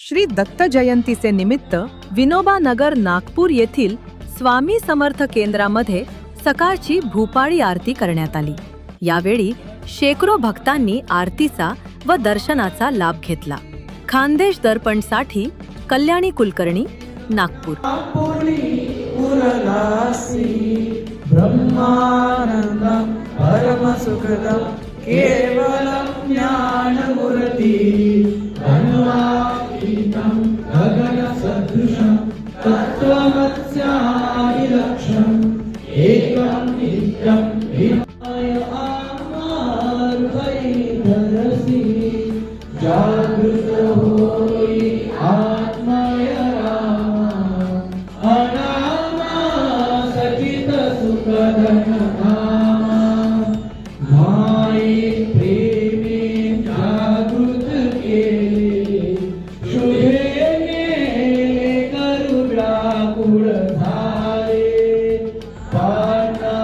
श्री दत्त जयंतीचे निमित्त विनोबा नगर नागपूर येथील स्वामी समर्थ केंद्रामध्ये सकाळची भूपाळी आरती करण्यात आली। यावेळी शेकडो भक्तांनी आरतीचा व दर्शनाचा लाभ घेतला। खानदेश दर्पणसाठी कल्याणी कुलकर्णी, नागपूर। ब्रह्मानंदं परमसुखदं केवलं ज्ञानमूर्ति अन्वातीतं गगनसदृशं तत्त्वमस्यादिलक्ष्यम् एकं नित्यं विनाय आत्मार्थैर्धरसि जागृत होई आत्मय रामा सचित सुखदन माई प्रेमे जागृत केले शुभेने करुणा कुळ झाले पाना